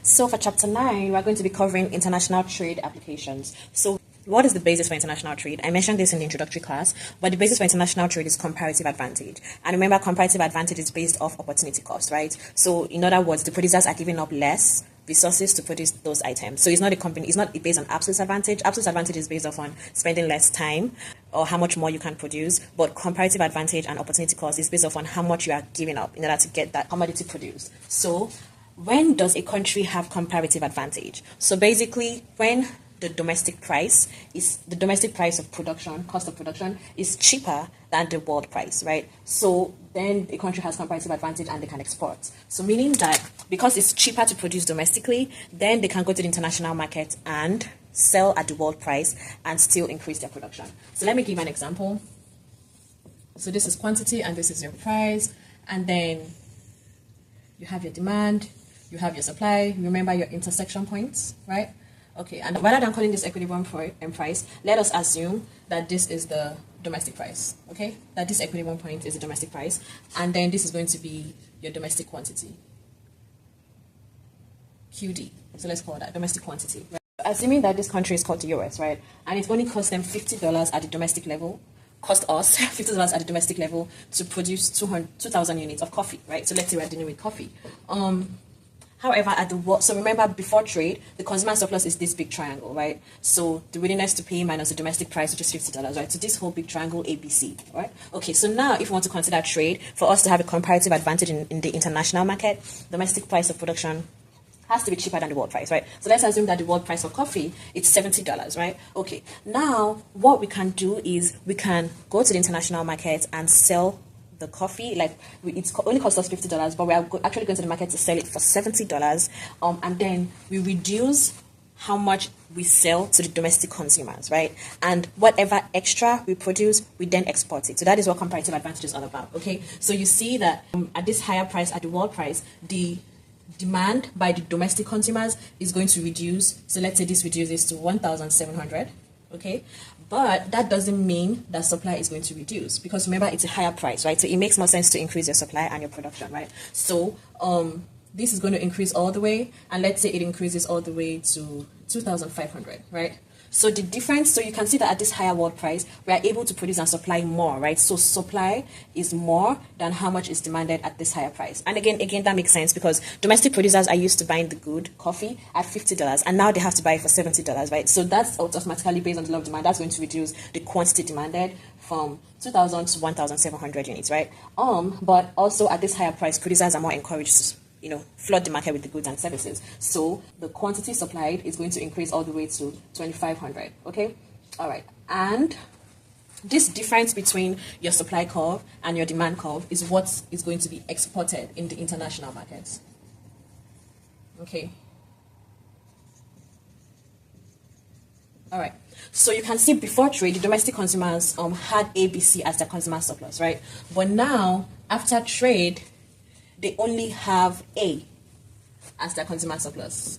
So for chapter 9, we're going to be covering international trade applications. So what is the basis for international trade? I mentioned this in the introductory class, but the basis for international trade is comparative advantage. And remember, comparative advantage is based off opportunity cost, right? So in other words, the producers are giving up less resources to produce those items. So it's not a company, it's not based on absolute advantage. Absolute advantage is based off on spending less time or how much more you can produce, but comparative advantage and opportunity cost is based off on how much you are giving up in order to get that commodity produced. So when does a country have comparative advantage? So basically, when the domestic price of production, cost of production, is cheaper than the world price, right? So then a country has comparative advantage and they can export. So meaning that because it's cheaper to produce domestically, then they can go to the international market and sell at the world price and still increase their production. So let me give an example. So this is quantity and this is your price, and then you have your demand, you have your supply. Remember your intersection points, right? Okay, and rather than calling this equilibrium price, let us assume that this is the domestic price, okay? That this equilibrium point is the domestic price, and then this is going to be your domestic quantity, QD. So let's call that domestic quantity. Right? Assuming that this country is called the US, right? And it only costs them $50 at the domestic level, cost us $50 at the domestic level to produce 2,000 units of coffee, right? So let's say we're dealing with coffee. However, so remember, before trade, the consumer surplus is this big triangle, right? So the willingness to pay minus the domestic price, which is $50, right? So this whole big triangle, ABC, right? Okay, so now if we want to consider trade, for us to have a comparative advantage in the international market, domestic price of production has to be cheaper than the world price, right? So let's assume that the world price of coffee is $70, right? Okay, now what we can do is we can go to the international market and sell the coffee, like it's only cost us $50, but we are actually going to the market to sell it for $70, and then we reduce how much we sell to the domestic consumers, right? And whatever extra we produce, we then export it. So that is what comparative advantage is all about, okay? So you see that at this higher price, at the world price, the demand by the domestic consumers is going to reduce. So let's say this reduces to 1,700, okay? But that doesn't mean that supply is going to reduce, because remember, it's a higher price, right? So it makes more sense to increase your supply and your production, right? So this is going to increase all the way, and let's say it increases all the way to 2,500, right? So the difference, so you can see that at this higher world price, we are able to produce and supply more, right? So supply is more than how much is demanded at this higher price. And again, that makes sense because domestic producers are used to buying the good coffee at $50, and now they have to buy it for $70, right? So that's automatically based on the law of demand. That's going to reduce the quantity demanded from 2,000 to 1,700 units, right? But also at this higher price, producers are more encouraged to flood the market with the goods and services. So the quantity supplied is going to increase all the way to 2,500, okay? All right, and this difference between your supply curve and your demand curve is what is going to be exported in the international markets, okay? All right, so you can see before trade, the domestic consumers had ABC as their consumer surplus, right? But now, after trade, they only have A as their consumer surplus.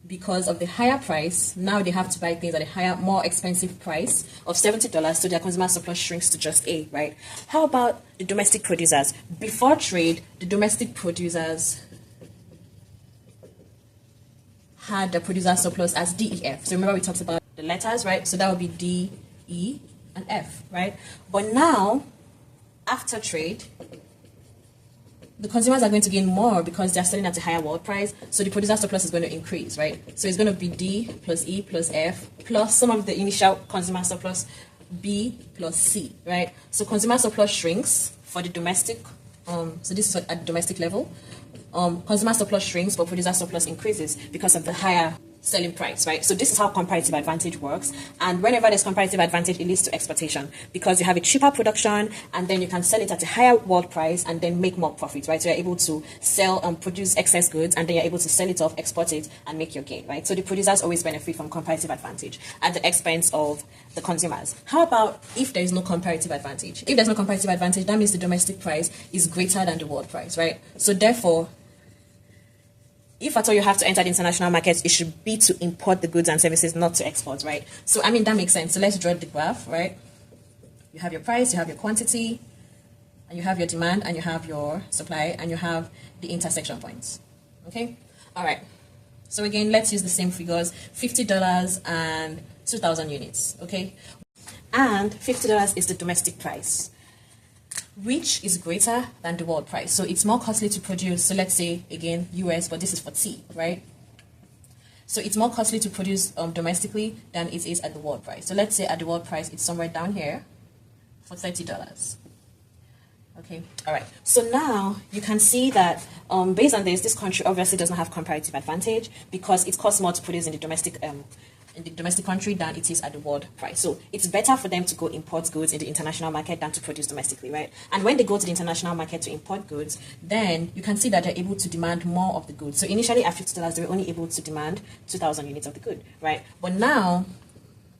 Because of the higher price, now they have to buy things at a higher, more expensive price of $70, so their consumer surplus shrinks to just A, right? How about the domestic producers? Before trade, the domestic producers had the producer surplus as DEF. So remember we talked about the letters, right? So that would be D, E, and F, right? But now, after trade, the consumers are going to gain more because they're selling at a higher world price, so the producer surplus is going to increase, right? So it's going to be D plus E plus F plus some of the initial consumer surplus, B plus C, right? So consumer surplus shrinks for the domestic, so this is at the domestic level. Consumer surplus shrinks, but producer surplus increases because of the higher selling price, right? So this is how comparative advantage works, and whenever there's comparative advantage, it leads to exportation because you have a cheaper production and then you can sell it at a higher world price and then make more profits, right? So you're able to sell produce excess goods, and then you're able to sell it off, export it, and make your gain, right? So the producers always benefit from comparative advantage at the expense of the consumers. How about if there is no comparative advantage? If there's no comparative advantage, that means the domestic price is greater than the world price, right? So therefore, if at all you have to enter the international markets, it should be to import the goods and services, not to export, right? So, I mean, that makes sense. So let's draw the graph, right? You have your price, you have your quantity, and you have your demand, and you have your supply, and you have the intersection points, okay? All right. So again, let's use the same figures, $50 and 2,000 units, okay? And $50 is the domestic price, which is greater than the world price. So it's more costly to produce. So let's say, again, US, but this is for tea, right? So it's more costly to produce domestically than it is at the world price. So let's say at the world price, it's somewhere down here for $30. Okay, all right. So now you can see that based on this country obviously doesn't have comparative advantage because it costs more to produce in the domestic country than it is at the world price. So it's better for them to go import goods in the international market than to produce domestically, right? And when they go to the international market to import goods, then you can see that they're able to demand more of the goods. So initially at $50, they were only able to demand 2,000 units of the good, right? But now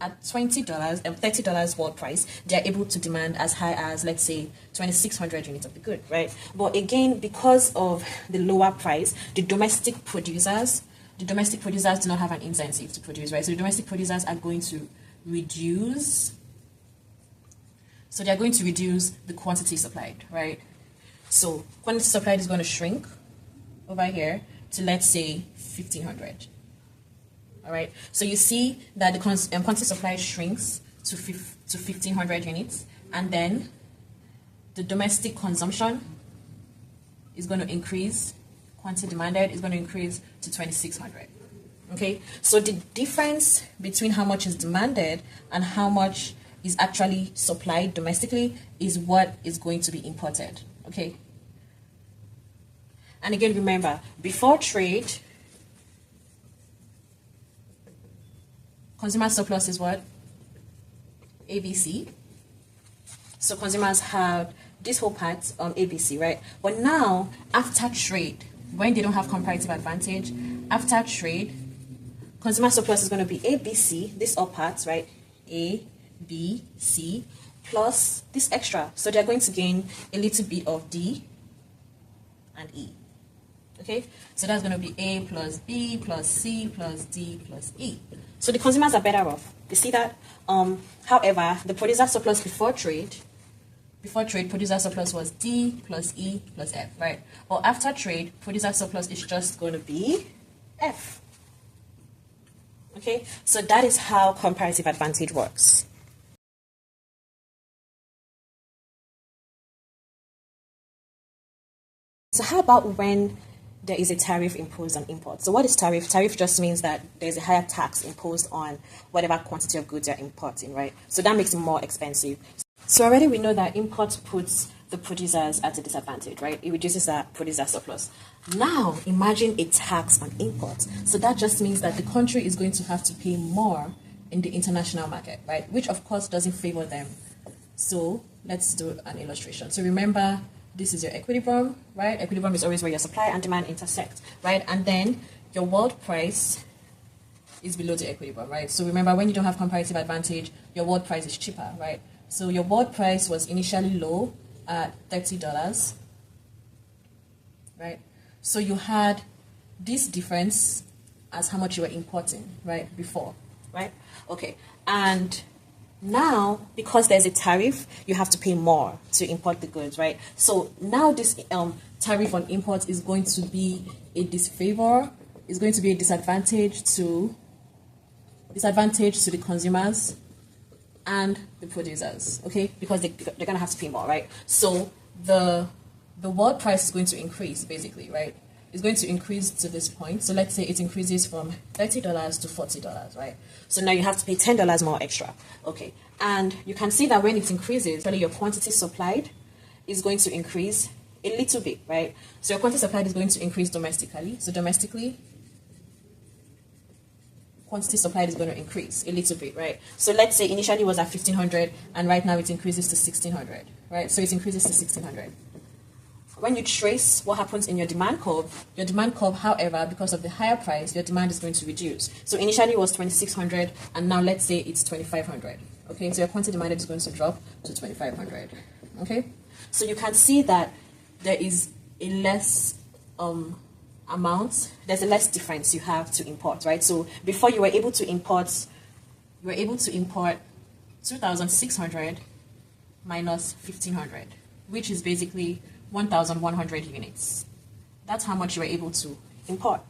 at $20, $30 world price, they're able to demand as high as, let's say, 2,600 units of the good, right? But again, because of the lower price, the domestic producers do not have an incentive to produce, right? So the domestic producers are going to reduce, so they're going to reduce the quantity supplied, right? So quantity supplied is going to shrink over here to, let's say, 1,500. All right, so you see that the quantity supply shrinks to 1,500 units, and then the domestic consumption is going to increase. Quantity demanded is going to increase to 2,600. Okay, so the difference between how much is demanded and how much is actually supplied domestically is what is going to be imported. Okay, and again, remember, before trade, consumer surplus is what? ABC. So consumers have this whole part on ABC, right? But now, after trade, when they don't have comparative advantage, after trade, consumer surplus is going to be ABC, this all parts, right? A, B, C, plus this extra. So they're going to gain a little bit of D and E. Okay, so that's going to be A plus B plus C plus D plus E. So the consumers are better off. You see that? However, the producer surplus before trade, producer surplus was D plus E plus F, right? But after trade, producer surplus is just going to be F. Okay, so that is how comparative advantage works. So how about when there is a tariff imposed on imports? So what is tariff? Tariff just means that there's a higher tax imposed on whatever quantity of goods you're importing, right? So that makes it more expensive. So already we know that imports puts the producers at a disadvantage, right? It reduces that producer surplus. Now imagine a tax on imports. So that just means that the country is going to have to pay more in the international market, right? Which of course doesn't favor them. So let's do an illustration. So remember, this is your equilibrium, right? Equilibrium is always where your supply and demand intersect, right? And then your world price is below the equilibrium, right? So remember, when you don't have comparative advantage, your world price is cheaper, right? So your world price was initially low at $30, right? So you had this difference as how much you were importing, right, before, right? Okay, and now, because there's a tariff, you have to pay more to import the goods, right? So now this tariff on imports is going to be a disfavor, is going to be a disadvantage to the consumers and the producers, okay? Because they're going to have to pay more, right? So the world price is going to increase, basically, right? It's going to increase to this point. So let's say it increases from $30 to $40, right? So now you have to pay $10 more extra, okay? And you can see that when it increases, your quantity supplied is going to increase a little bit, right? So your quantity supplied is going to increase domestically. So domestically, quantity supplied is going to increase a little bit, right? So let's say initially it was at 1,500 and right now it increases to 1,600, right? So it increases to 1,600. When you trace what happens in your demand curve, however, because of the higher price, your demand is going to reduce. So initially it was 2,600 and now let's say it's 2,500. Okay, so your quantity demanded is going to drop to 2,500. Okay, so you can see that there is a less there's a less difference you have to import, right? So before you were able to import 2,600 minus 1,500, which is basically 1,100 units. That's how much you were able to import,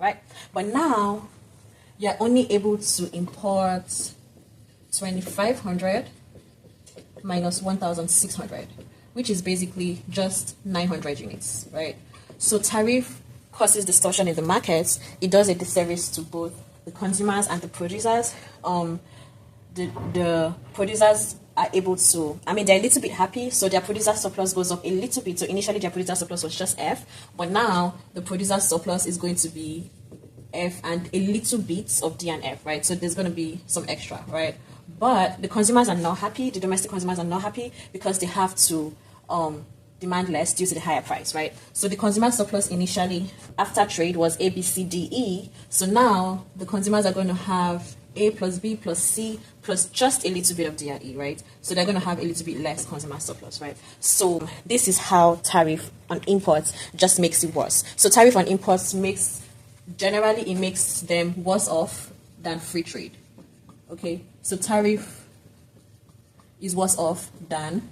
right? But now you're only able to import 2,500 minus 1,600, which is basically just 900 units, right? So tariff causes distortion in the markets. It does a disservice to both the consumers and the producers. The producers are able to, I mean, they're a little bit happy, so their producer surplus goes up a little bit. So initially their producer surplus was just F, but now the producer surplus is going to be F and a little bit of D and F, right? So there's going to be some extra, right? But the consumers are not happy. The domestic consumers are not happy because they have to demand less due to the higher price, right? So the consumer surplus initially after trade was A, B, C, D, E. So now the consumers are going to have A plus B plus C plus just a little bit of D and E, right? So they're going to have a little bit less consumer surplus, right? So this is how tariff on imports just makes it worse. So tariff on imports generally it makes them worse off than free trade. Okay, so tariff is worse off than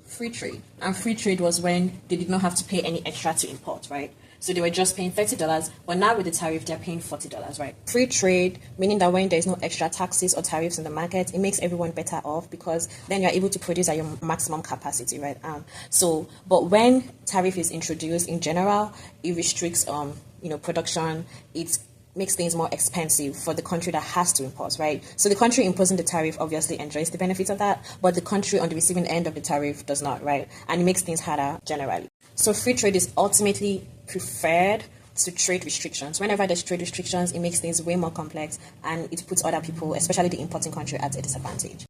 free trade, and free trade was when they did not have to pay any extra to import, right? So they were just paying $30, but now with the tariff they're paying $40, right? Free trade, meaning that when there's no extra taxes or tariffs in the market, it makes everyone better off because then you're able to produce at your maximum capacity, right? But when tariff is introduced in general, it restricts production. It makes things more expensive for the country that has to import, right? So the country imposing the tariff obviously enjoys the benefits of that, but the country on the receiving end of the tariff does not, right? And it makes things harder generally. So free trade is ultimately preferred to trade restrictions. Whenever there's trade restrictions, it makes things way more complex and it puts other people, especially the importing country, at a disadvantage.